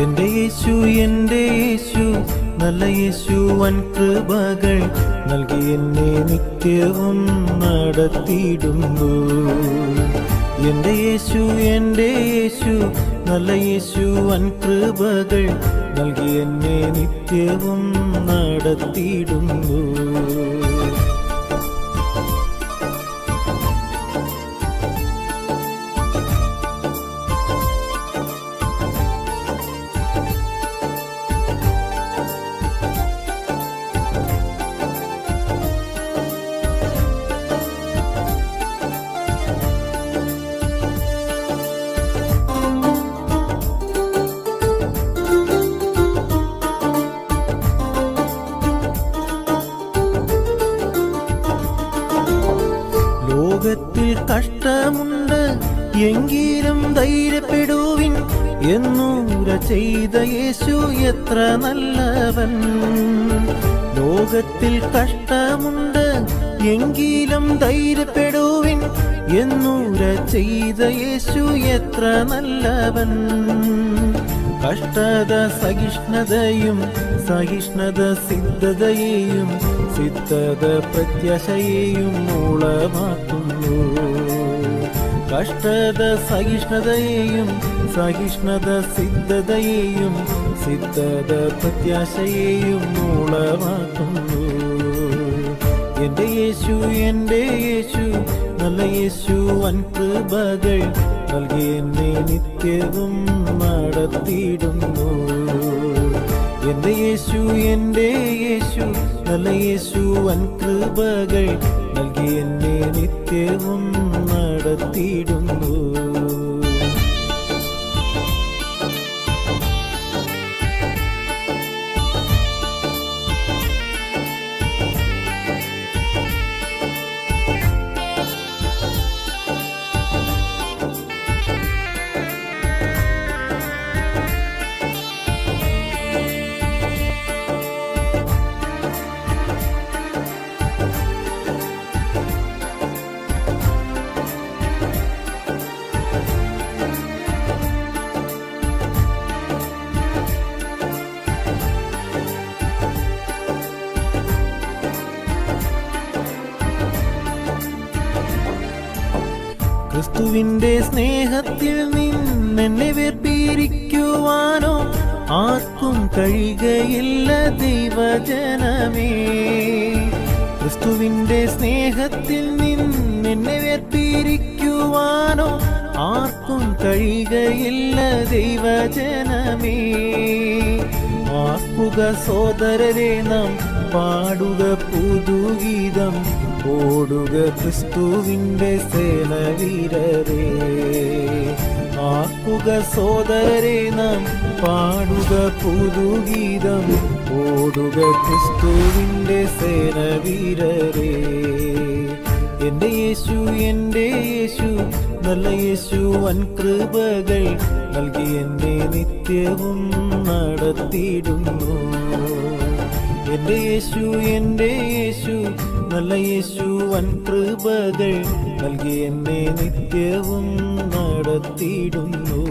എൻ്റെ യേശു നല്ല യേശു വൻ കൃപകൾ നൽകി എന്നെ നിത്യവും നടത്തിയിടുന്നു. എൻ്റെ യേശു നല്ല യേശു വൻ കൃപകൾ നൽകി എന്നെ നിത്യവും നടത്തിയിടുന്നു. ലോകത്തിൽ കഷ്ടമുണ്ട് എങ്കിലും ധൈര്യപ്പെടുവിൻ എന്നൂര ചെയ്ത യേശു എത്ര നല്ലവൻ. ലോകത്തിൽ കഷ്ടമുണ്ട് എങ്കിലും ധൈര്യപ്പെടുവിൻ എന്നൂര ചെയ്ത യേശു എത്ര നല്ലവൻ. കഷ്ടത സഹിഷ്ണുത സിദ്ധതയെയും സിദ്ധത പ്രത്യാശയെയും മൂളമാക്കുന്നു. കഷ്ടത സഹിഷ്ണുത സിദ്ധതയെയും സിദ്ധത പ്രത്യാശയെയും മൂളമാക്കുന്നു. എൻ്റെ യേശു നല്ല യേശു വൻ കൃപകൾ നൽകി എന്നെ നിത്യവും നടത്തിയിടുന്നു. എൻ്റെ യേശു നല്ല യേശു വൻ കൃപകൾ നൽകി എന്നെ നിത്യവും നടത്തിയിടുന്നു. ക്രിസ്തുവിന്റെ സ്നേഹത്തിൽ നിന്നെ വേർപിരിക്കുവാനോ ആർക്കും കഴിയുകയില്ല ദൈവജനമേ. ക്രിസ്തുവിന്റെ സ്നേഹത്തിൽ നിന്നെ വേർപിരിക്കുവാനോ ആർക്കും കഴിയുകയില്ല ദൈവജനമേ. ആർക്കുക സോദരരെ നാം പാടുക പുതുഗീതം, ഓടുക ക്രിസ്തുവിന്റെ സേനവീരരേ. ആർക്കുക സോദരരെ നാം പാടുക പുതുഗീതം, ഓടുക ക്രിസ്തുവിന്റെ സേനവീരരേ. എൻ്റെ യേശു നല്ല യേശു വൻ കൃപകൾ നൽകി എന്നെ നിത്യവും നടത്തിയിടുന്നു. എൻ്റെ യേശു നല്ല യേശു വൻ കൃപകൾ നൽകി എന്നെ നിത്യവും നടത്തിയിടുന്നു.